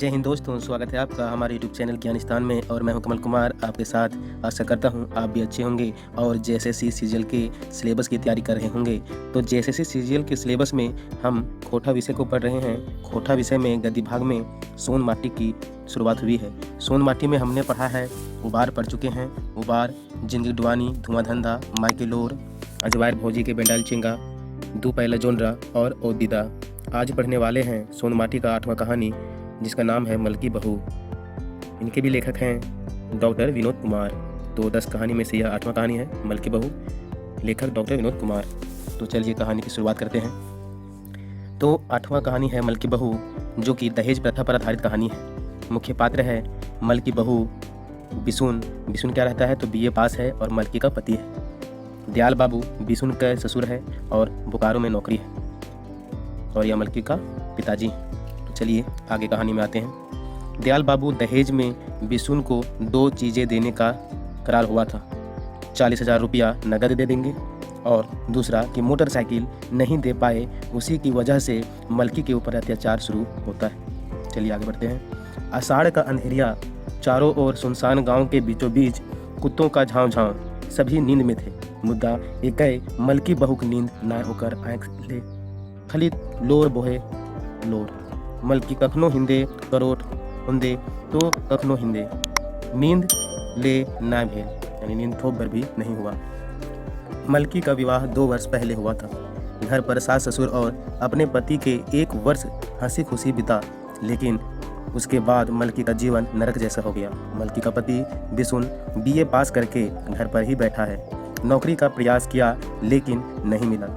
जय हिंद दोस्तों, स्वागत है आपका हमारे यूट्यूब चैनल ज्ञानिस्तान में। और मैं हूं कमल कुमार आपके साथ। आशा करता हूं आप भी अच्छे होंगे और जेएसएससी सीजीएल के सिलेबस की तैयारी कर रहे होंगे। तो जेएसएससी सीजीएल के सिलेबस में हम खोटा विषय को पढ़ रहे हैं। खोटा विषय में गद्य भाग में सोन माटी की शुरुआत हुई है। सोन माटी में हमने पढ़ा है, उबार पढ़ चुके हैं। उबार, जिंदगी डुआनी, धुआं धंधा, माइकेलोर, अजवायर भोजी के बेंडाल चिंगा, दू पहला जोनरा और ओदीदा। आज पढ़ने वाले हैं सोन माटी का 8वां कहानी, जिसका नाम है मलकी बहू। इनके भी लेखक हैं डॉक्टर विनोद कुमार। तो 10 कहानी में से यह 8वां कहानी है, मलकी बहू, लेखक डॉक्टर विनोद कुमार। तो चलिए कहानी की शुरुआत करते हैं। तो 8वां कहानी है मलकी बहू, जो कि दहेज प्रथा पर आधारित कहानी है। मुख्य पात्र है मलकी बहू बिसुन। बिसुन क्या रहता है तो बीए पास है और मलकी का पति है। दयाल बाबू बिसुन का ससुर है और बोकारो में नौकरी है, और यह मलकी का पिताजी। तो चलिए आगे कहानी में आते हैं। दयाल बाबू दहेज में बिसुन को 2 चीज़ें देने का करार हुआ था। 40,000 रुपया नगद दे देंगे, और दूसरा कि मोटरसाइकिल नहीं दे पाए, उसी की वजह से मलकी के ऊपर अत्याचार शुरू होता है। चलिए आगे बढ़ते हैं। आषाढ़ का अंधेरिया, चारों ओर सुनसान गांव के बीचों बीच कुत्तों का झांव झांव, सभी नींद में थे। मुद्दा एक मलकी बहू की नींद ना होकर आँख ले खाली लोर बोहे लोर। मलकी कखनो हिंदे करोट हुंदे तो कखनो हिंदे, नींद ले ना भेल, यानी नींद थोप भर भी नहीं हुआ। मलकी का विवाह 2 वर्ष पहले हुआ था। घर पर सास ससुर और अपने पति के 1 वर्ष हंसी खुशी बिता, लेकिन उसके बाद मलकी का जीवन नरक जैसा हो गया। मलकी का पति बिसुन बीए पास करके घर पर ही बैठा है। नौकरी का प्रयास किया लेकिन नहीं मिला।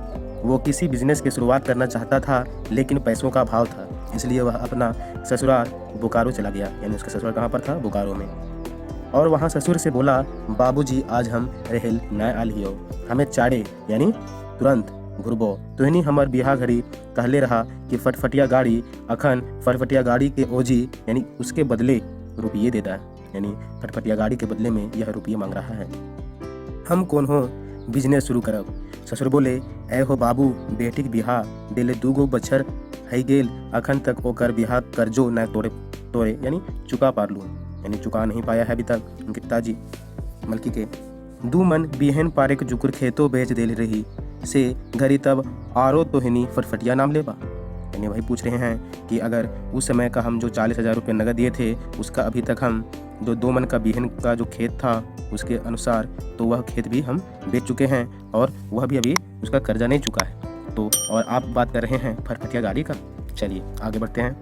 वो किसी बिजनेस की शुरुआत करना चाहता था, लेकिन पैसों का अभाव था, इसलिए वह अपना ससुराल बोकारो चला गया। यानी उसका ससुराल कहाँ पर था? बोकारो में। और वहाँ ससुर से बोला, बाबूजी आज हम रहेल न आलियो, हमें चाड़े यानी तुरंत घुरबो। तुहनी हमर बिहा घड़ी कहले रहा कि फटफटिया गाड़ी अखन फटफटिया गाड़ी के ओजी, यानी उसके बदले रुपये देता है। यानी फटफटिया गाड़ी के बदले में यह रुपये मांग रहा है। हम कौन हो बिजनेस शुरू करब। ससुर बोले, ऐ हो बाबू, बेटी के बिहा देले 2 बछर है गेल, अखन तक ओकर बिहा कर्जो न तोड़े यानी चुका पार लूँ, यानी चुका नहीं पाया है अभी तक उनके पिताजी मलकी के। 2 मन बिहन पारे के जुकुर खेतों बेच दे रही से घरी तब आरो तो हिनी फटफटिया नाम लेबा। यानी वही पूछ रहे हैं कि अगर उस समय का हम जो 40,000 रुपये नगद दिए थे, उसका अभी तक हम 2 मन का बिहन का जो खेत था उसके अनुसार, तो वह खेत भी हम बेच चुके हैं और वह भी अभी उसका कर्जा नहीं चुका है। तो और आप बात कर रहे हैं फटफटिया गाड़ी का। चलिए आगे बढ़ते हैं।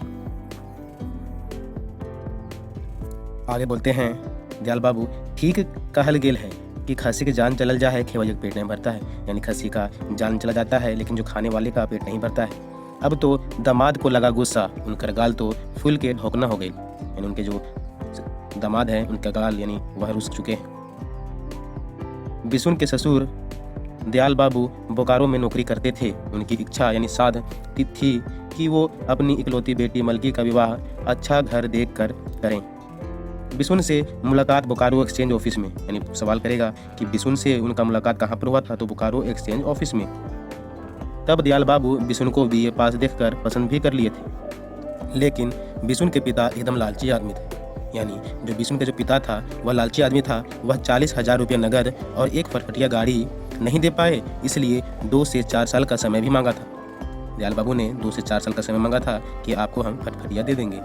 आगे बोलते हैं, दयाल बाबू ठीक कहल गेल है कि खस्सी की जान चल जाए, खेवैया का पेट नहीं भरता है। यानी खस्सी का जान चला जाता है, लेकिन जो खाने वाले का पेट नहीं भरता है। अब तो दामाद को लगा गुस्सा, उनका गाल तो फूल के ढोकना हो गई। यानी उनके जो दामाद हैं उनका गाल यानी वह रुस चुके हैं। बिसुन के ससुर दयाल बाबू बोकारो में नौकरी करते थे। उनकी इच्छा यानी साध थी कि वो अपनी इकलौती बेटी मलकी का विवाह अच्छा घर देख कर करें। बिसुन से मुलाकात बोकारो एक्सचेंज ऑफिस में, यानी सवाल करेगा कि बिसुन से उनका मुलाकात कहाँ पर हुआ था, तो बोकारो एक्सचेंज ऑफिस में। तब दयाल बाबू बिसुन को बीए पास देखकर पसंद भी कर लिए थे, लेकिन बिसुन के पिता एकदम लालची आदमी थे। यानी जो बिसुन का जो पिता था वह लालची आदमी था। वह 40,000 रुपये नगद और 1 फटफटिया गाड़ी नहीं दे पाए, इसलिए 2 से 4 साल का समय भी मांगा था। दयाल बाबू ने 2 से 4 साल का समय मांगा था कि आपको हम फटफटिया दे देंगे।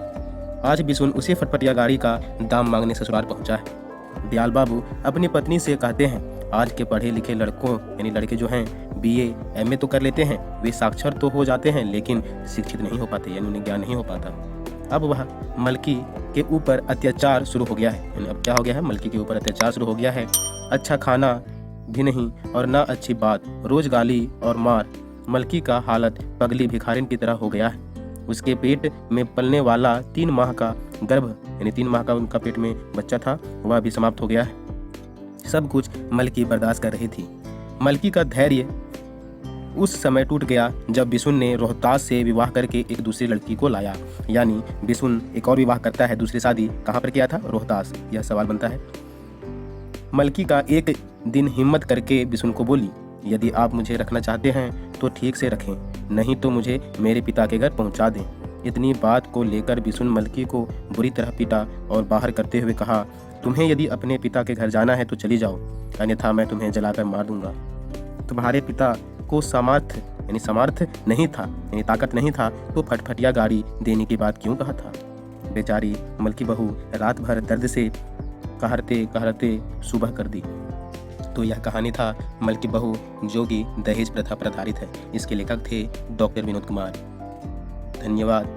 आज बिसुन उसी फटफटिया गाड़ी का दाम मांगने ससुराल पहुंचा है। दयाल बाबू अपनी पत्नी से कहते हैं, आज के पढ़े लिखे लड़कों यानी लड़के जो हैं बीए एमए तो कर लेते हैं, वे साक्षर तो हो जाते हैं, लेकिन शिक्षित नहीं हो पाते, यानी उन्हें ज्ञान नहीं हो पाता। अब वह मलकी के ऊपर अत्याचार शुरू हो गया है। यानी अब क्या हो गया है? मलकी के ऊपर अत्याचार शुरू हो गया है। अच्छा खाना भी नहीं और ना अच्छी बात, रोज गाली और मार। मलकी का हालत पगली भिखारिन की तरह हो गया है। उसके पेट में पलने वाला 3 माह का गर्भ, यानी 3 माह का उनका पेट में बच्चा था, वह भी समाप्त हो गया है। सब कुछ मलकी बर्दाश्त कर रही थी। मलकी का धैर्य उस समय टूट गया जब बिसुन ने रोहतास से विवाह करके एक दूसरी लड़की को लाया। यानी बिसुन एक और विवाह करता है, दूसरी शादी कहाँ पर किया था? रोहतास। यह सवाल बनता है। मलकी का एक दिन हिम्मत करके बिसुन को बोली, यदि आप मुझे रखना चाहते हैं तो ठीक से रखें, नहीं तो मुझे मेरे पिता के घर पहुंचा दें। इतनी बात को लेकर बिशुन मलकी को बुरी तरह पीटा और बाहर करते हुए कहा, तुम्हें यदि अपने पिता के घर जाना है तो चली जाओ, अन्यथा मैं तुम्हें जलाकर मार दूंगा। तुम्हारे पिता को सामर्थ्य नहीं था, ताकत नहीं था, तो फटफटिया गाड़ी देने की बात क्यों कहा था। बेचारी मलकी बहू रात भर दर्द से कहरते कहरते सुबह कर दी। तो यह कहानी था मलकी बहू जो कि दहेज प्रथा पर आधारित है। इसके लेखक थे डॉक्टर विनोद कुमार। धन्यवाद,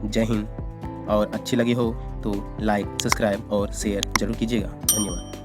जय हिंद। और अच्छी लगी हो तो लाइक, सब्सक्राइब और शेयर जरूर कीजिएगा। धन्यवाद।